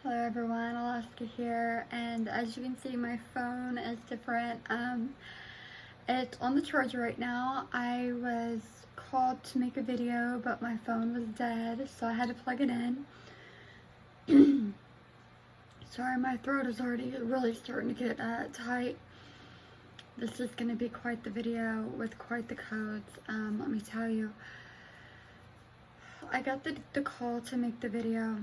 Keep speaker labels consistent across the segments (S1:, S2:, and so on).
S1: Hello everyone, Alaska here, and as you can see my phone is different. It's on the charger right now. I was called to make a video, but my phone was dead, so I had to plug it in. Sorry, my throat is already really starting to get tight. This is going to be quite the video with quite the codes, let me tell you. I got the call to make the video.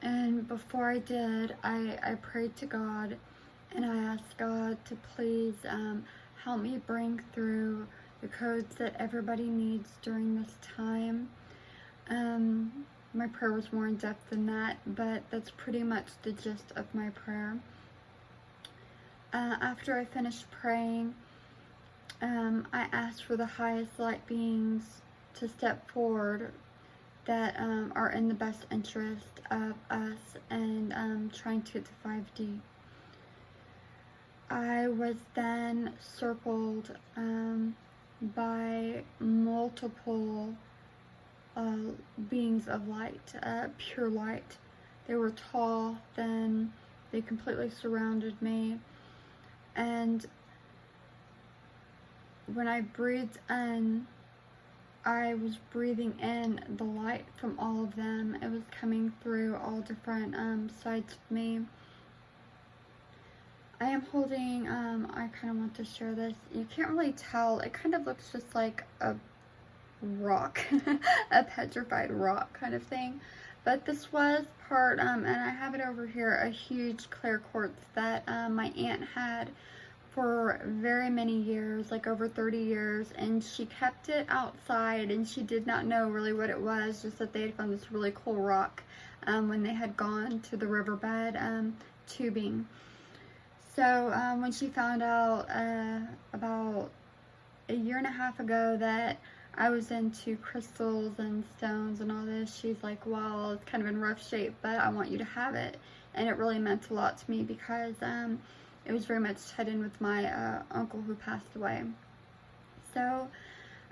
S1: And before I did, I prayed to God, and I asked God to please help me bring through the codes that everybody needs during this time. My prayer was more in depth than that, but that's pretty much the gist of my prayer. After I finished praying, I asked for the highest light beings to step forward that are in the best interest of us and trying to get to 5D. I was then circled by multiple beings of light, pure light. They were tall, thin, they completely surrounded me, and when I breathed in, I was breathing in the light from all of them. It was coming through all different sides of me. I am holding, I kind of want to share this. You can't really tell. It kind of looks just like a rock, a petrified rock kind of thing. But this was part, and I have it over here, a huge clear quartz that my aunt had for very many years, like over 30 years, and she kept it outside, and she did not know really what it was, just that they had found this really cool rock when they had gone to the riverbed tubing. So when she found out about a year and a half ago that I was into crystals and stones and all this, she's like, well, it's kind of in rough shape, but I want you to have it. And it really meant a lot to me because it was very much tied in with my uncle who passed away. So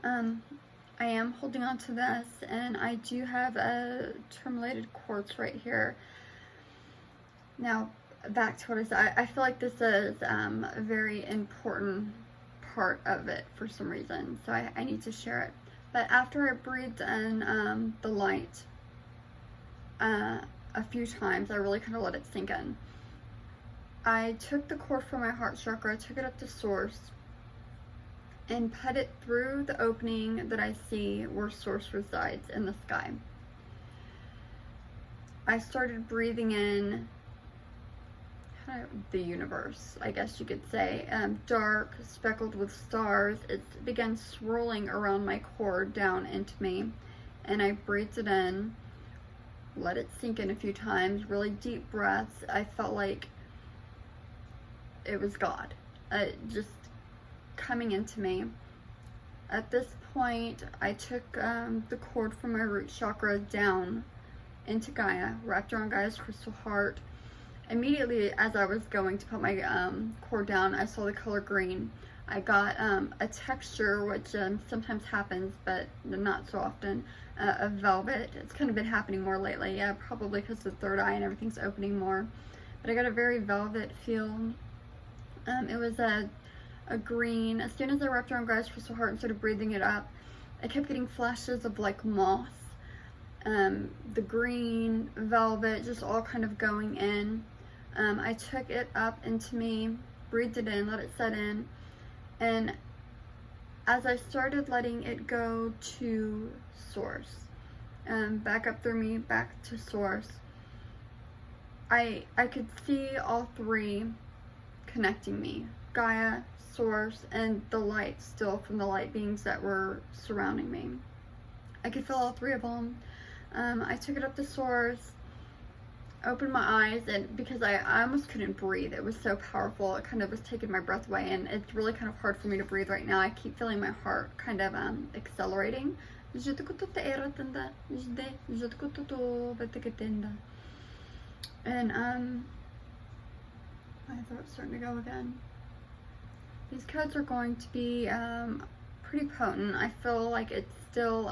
S1: I am holding on to this, and I do have a tourmalated quartz right here. Now, back to what I said. I feel like this is a very important part of it for some reason, so I need to share it. But after I breathed in the light a few times, I really kind of let it sink in. I took the cord from my heart chakra, I took it up to source, and put it through the opening that I see where source resides in the sky. I started breathing in the universe, I guess you could say, dark, speckled with stars. It began swirling around my cord down into me, and I breathed it in, let it sink in a few times, really deep breaths. I felt like it was God, just coming into me. At this point, I took the cord from my root chakra down into Gaia, wrapped around Gaia's crystal heart. Immediately as I was going to put my cord down, I saw the color green. I got a texture, which sometimes happens, but not so often, of velvet. It's kind of been happening more lately, probably because the third eye and everything's opening more. But I got a very velvet feel. It was a green. As soon as I wrapped around Gaia's crystal heart and started breathing it up, I kept getting flashes of like moss. The green, velvet, just all kind of going in. I took it up into me, breathed it in, let it set in, and as I started letting it go to source, back up through me, back to source, I could see all three connecting me, Gaia, source, and the light still from the light beings that were surrounding me. I could feel all three of them. I took it up to source, opened my eyes, and because I almost couldn't breathe, it was so powerful, it kind of was taking my breath away, and it's really kind of hard for me to breathe right now. I keep feeling my heart kind of accelerating. And my throat's starting to go again. These codes are going to be pretty potent. I feel like it's still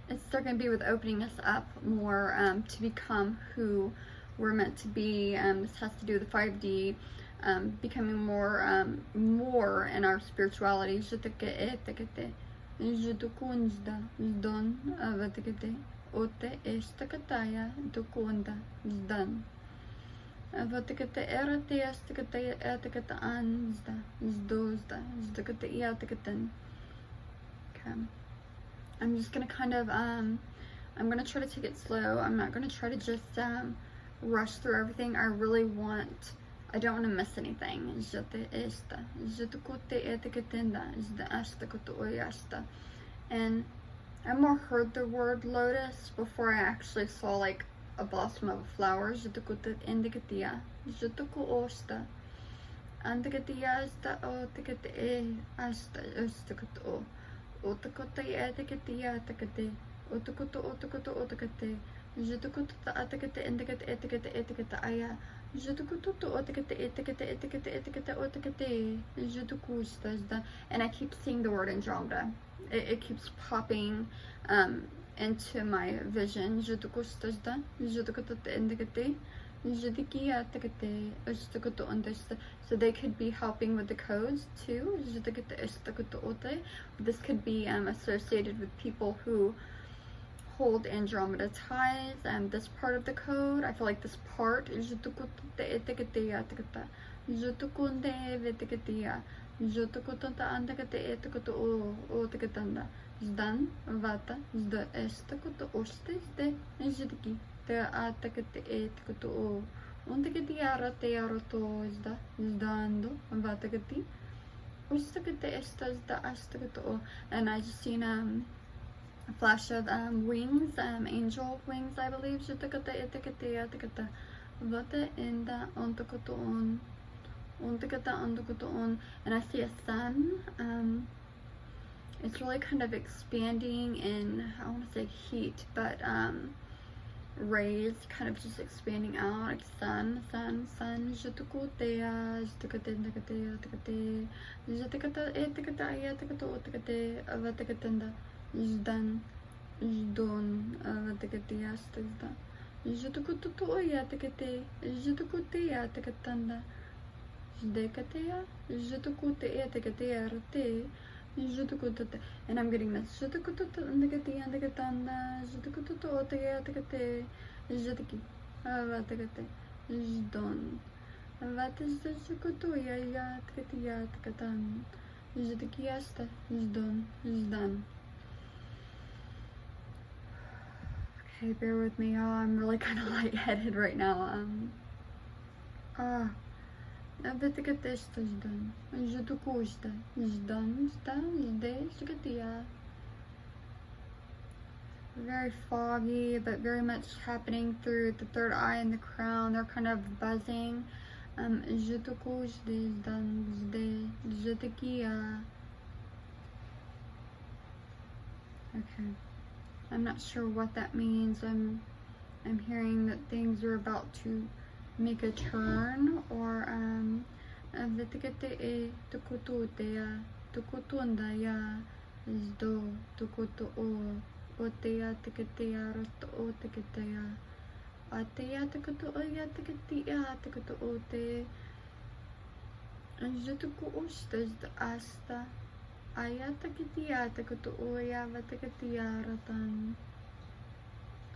S1: they're going to be with opening us up more to become who we're meant to be. This has to do with the 5D, becoming more in our spirituality. Ote estakataya dukunda zdan. Avatakata erate estakata etakatan zda zdozda zdakata iatakatan. Okay. I'm just gonna kind of I'm gonna try to take it slow. I'm not gonna try to just rush through everything. I really want, I don't want to miss anything. And I more heard the word lotus before I actually saw like a blossom of a flower. And I keep seeing the word Andromeda. It keeps popping into my vision. So they could be helping with the codes too. This could be associated with people who hold Andromeda ties. This part of the code, I feel like this part is Zdan vata zda estakuto osteste zidiki te atakate etikuto o undakati arate aroto zda zdando vatakati ustakate esta zda astakuto o. And I just seen a flash of wings, angel wings, I believe. Zitakate etikate atakata vata inda ontakuto on ontakata ontakuto on. And I see a sun. It's really kind of expanding in, I want to say heat, but rays kind of just expanding out, like sun. And I'm getting this. Okay, bear with me, y'all. I'm really kind of lightheaded right now. Very foggy, but very much happening through the third eye and the crown. They're kind of buzzing. Okay. I'm not sure what that means. I'm hearing that things are about to make a turn, or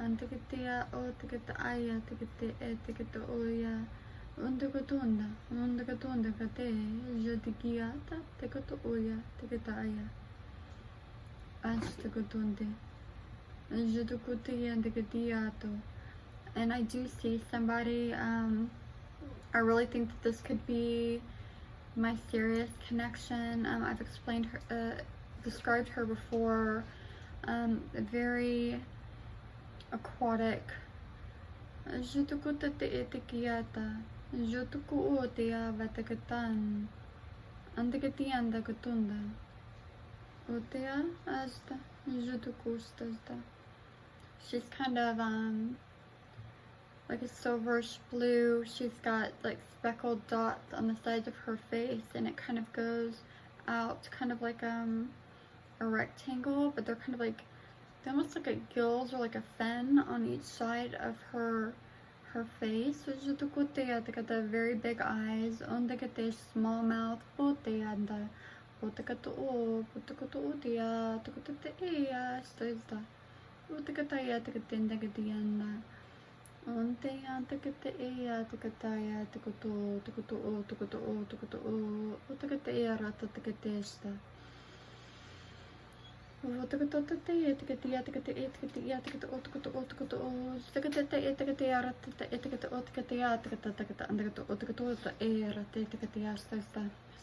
S1: Antekete o tekete aya tekete tekete oya undakatunda kate jodikiata tekete oya tekete aya ashtakutunde jodukuti and teketiato. And I do see somebody, I really think that this could be my serious connection. I've described her before, very aquatic. Jutukuta te etikiata, jutuku otea vatakatan, andakatianda katunda, otea asta, jutukustasta. She's kind of like a silverish blue. She's got like speckled dots on the sides of her face, and it kind of goes out kind of like a rectangle, but they're kind of like they almost look like gills or like a fin on each side of her face. The very big eyes. Small mouth.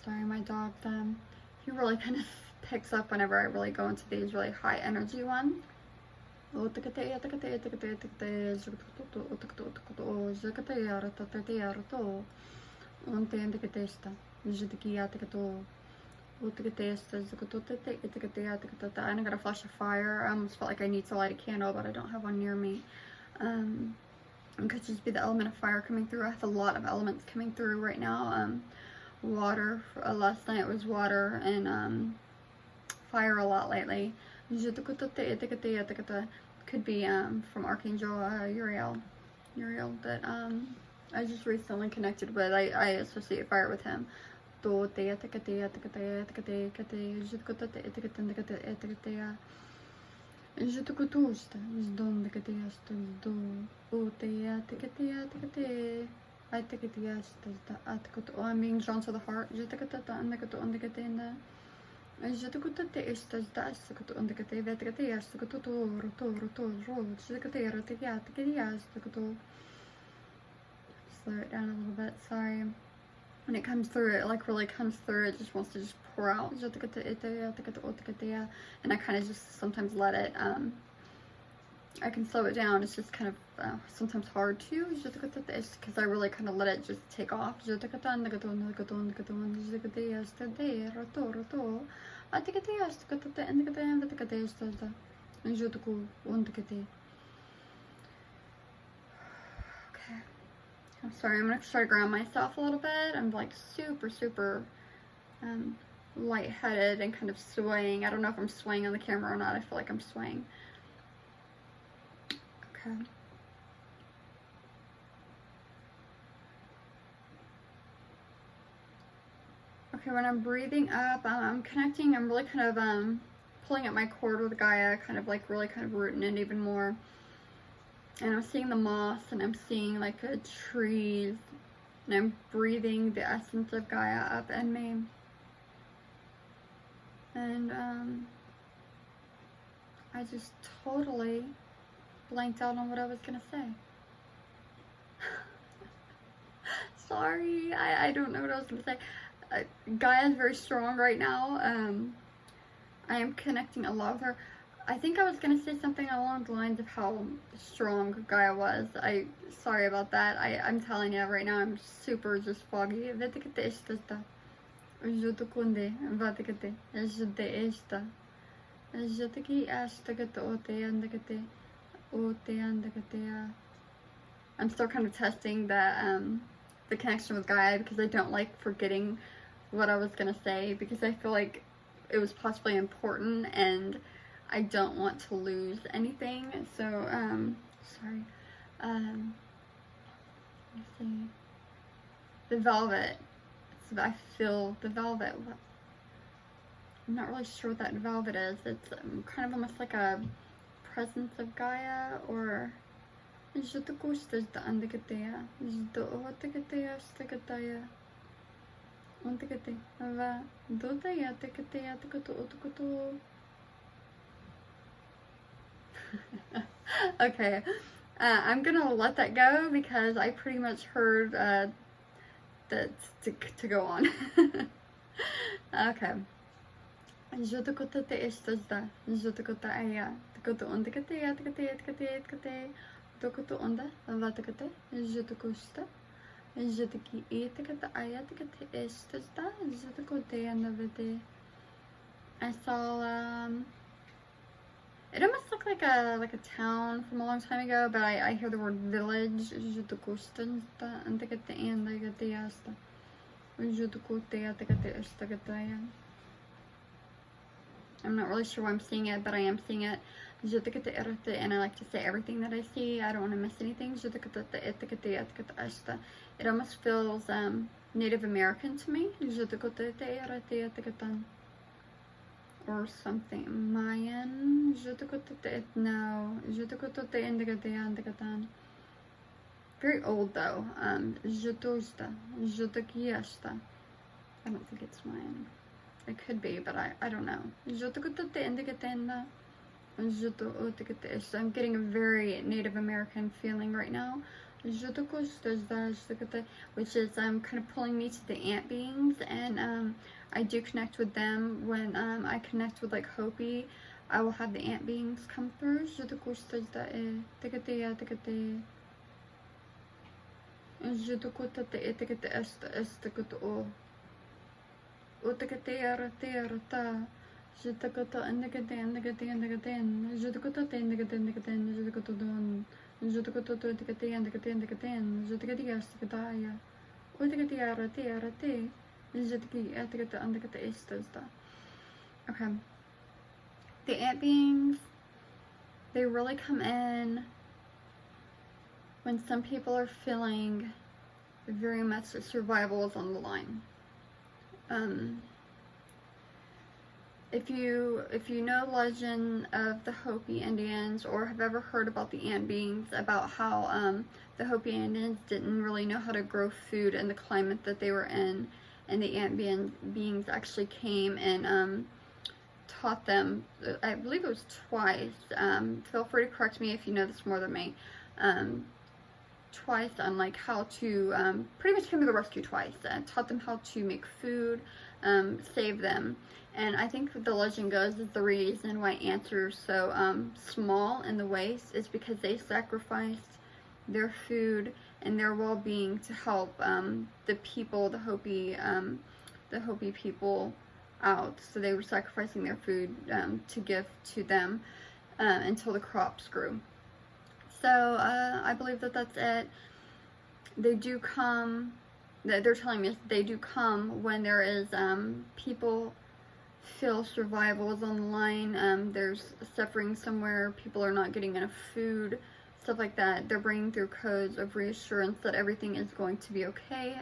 S1: Sorry, my dog, he really kind of picks up whenever I really go into these really high energy ones. And I got a flash of fire. I almost felt like I need to light a candle, but I don't have one near me. It could just be the element of fire coming through. I have a lot of elements coming through right now. Water. Last night was water, and fire a lot lately. Could be from Archangel Uriel that I just recently connected with. I associate fire with him. I'm being drawn to the heart. Slow it down a little bit, sorry. When it comes through, it like really comes through, it just wants to just pour out. And I kind of just sometimes let it, I can slow it down. It's just kind of sometimes hard to, because I really kind of let it just take off. Okay. I'm sorry, I'm going to try to ground myself a little bit. I'm like super lightheaded and kind of swaying. I don't know if I'm swaying on the camera or not. I feel like I'm swaying. Okay. Okay, when I'm breathing up, I'm connecting, I'm really kind of pulling at my cord with Gaia, kind of like really kind of rooting it even more. And I'm seeing the moss, and I'm seeing like trees, and I'm breathing the essence of Gaia up in me. And I just totally blanked out on what I was gonna say. Sorry, I don't know what I was gonna say. Gaia is very strong right now. I am connecting a lot with her. I think I was gonna say something along the lines of how strong Gaia was. Sorry about that. I'm telling you right now, I'm super just foggy. I'm still kind of testing the connection with Gaia, because I don't like forgetting what I was gonna say, because I feel like it was possibly important and I don't want to lose anything. So sorry. Let's see. The velvet. I feel the velvet. I'm not really sure what that velvet is. It's kind of almost like a presence of Gaia, or okay, I'm gonna let that go because I pretty much heard that to go on. Okay. I saw it almost looked like a town from a long time ago, but I hear the word village. I'm not really sure why I'm seeing it, but I am seeing it. and I like to say everything that I see. I don't want to miss anything. It almost feels Native American to me. Or something Mayan. No. Very old though. I don't think it's Mayan. It could be, but I don't know. So I'm getting a very Native American feeling right now, which is kind of pulling me to the ant beings, and I do connect with them. When I connect with like Hopi, I will have the ant beings come through. Okay. The ant beings, they really come in when some people are feeling very much that survival is on the line. If you know legend of the Hopi Indians, or have ever heard about the ant beings, about how the Hopi Indians didn't really know how to grow food in the climate that they were in, and the ant beings actually came and taught them, I believe it was twice, feel free to correct me if you know this more than me, twice on like how to, pretty much came to the rescue twice, taught them how to make food, save them. And I think the legend goes is the reason why ants are so small in the waist is because they sacrificed their food and their well-being to help the people, the Hopi people out. So they were sacrificing their food to give to them until the crops grew. So I believe that that's it. They do come. They're telling me they do come when there is people feel survival is on the line, there's suffering somewhere, people are not getting enough food, stuff like that. They're bringing through codes of reassurance that everything is going to be okay.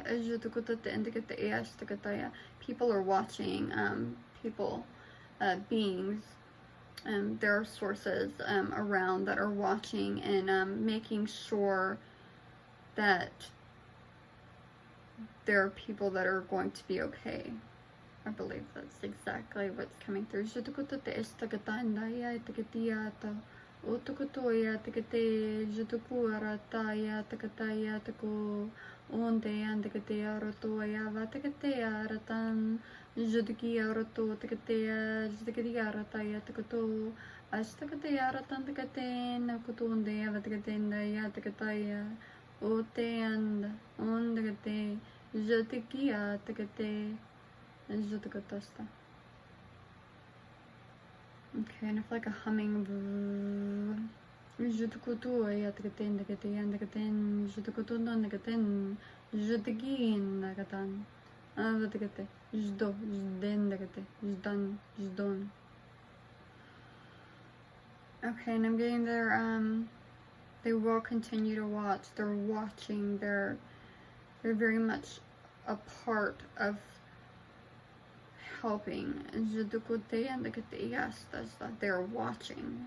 S1: People are watching, beings, there are sources around that are watching and making sure that there are people that are going to be okay. I believe that's exactly what's coming through. Okay, and I feel like a humming. Okay, and I'm getting their they will continue to watch. They're watching. They're very much a part of helping. They're watching.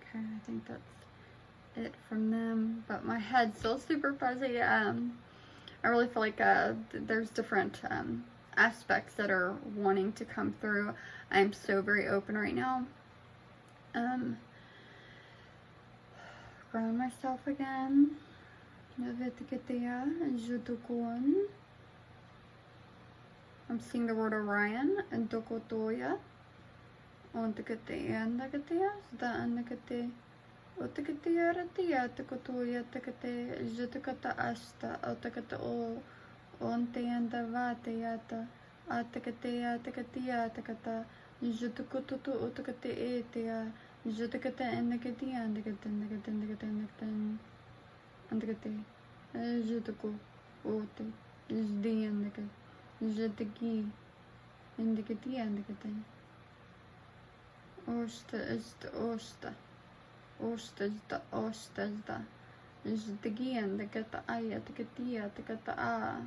S1: Okay, I think that's it from them, but my head's still super fuzzy. I really feel like there's different aspects that are wanting to come through. I'm so very open right now. Ground myself again. I'm seeing the word Orion and Dokotoya. andikate, jituku, ote, jdi andikate, jitiki, indikati andikate, osta ista osta, osta jda osta jda, jitiki andikata aya tikati atikata a.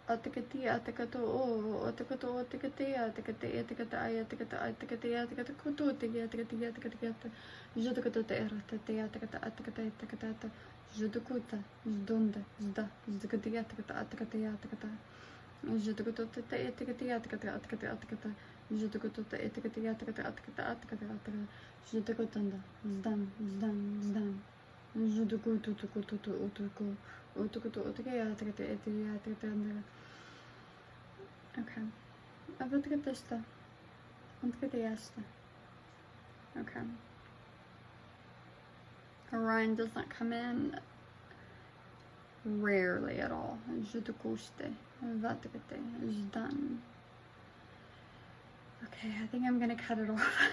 S1: Atikati atikato o atikato atikati atikati atikata ay atikata atikati atikata kutu atikati atikati atikati atikati judukata te erata te atikata atikata atikata judukuta judunda jda judukati atikata atikati atikata judukuta te atikati atikata atikati atikata judukuta te atikati atikata atikata atikata atikata judukutanda jdan jdan jdan judukutu tukutu utuku utukutu utikaya atikati atikati atikata. Okay. Avutgatista. Avutgatiasta. Okay. Orion does not come in rarely at all. Judukuste. Vatigate. Jdan. Okay, I think I'm gonna cut it off.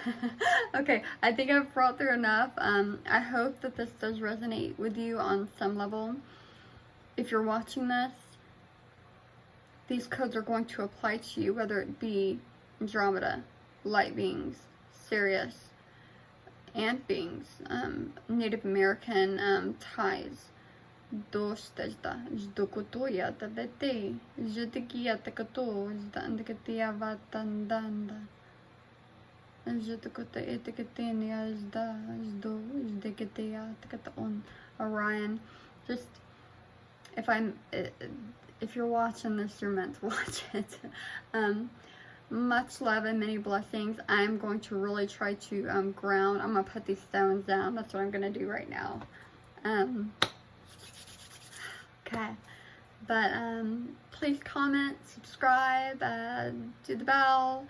S1: Okay, I think I've brought through enough. I hope that this does resonate with you on some level. If you're watching this, these codes are going to apply to you, whether it be Andromeda, light beings, Sirius, ant beings, Native American ties. Dostajda, jdokotoya tabete, jdikia takato, jdandakia vatandanda. Jdokota etikatenia jda, jdo, jdikatia takaton. Orion, just if you're watching this, you're meant to watch it. Much love and many blessings. I'm going to really try to ground. I'm going to put these stones down. That's what I'm going to do right now. Okay. But please comment, subscribe, do the bell.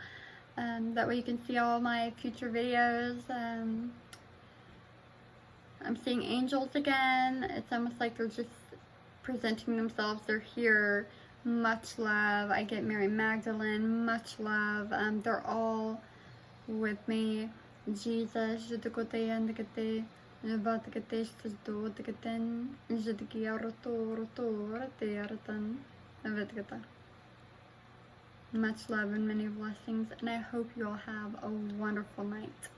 S1: That way you can see all my future videos. I'm seeing angels again. It's almost like they're just presenting themselves. They're here. Much love. I get Mary Magdalene. Much love. They're all with me. Jesus. Much love and many blessings, and I hope you all have a wonderful night.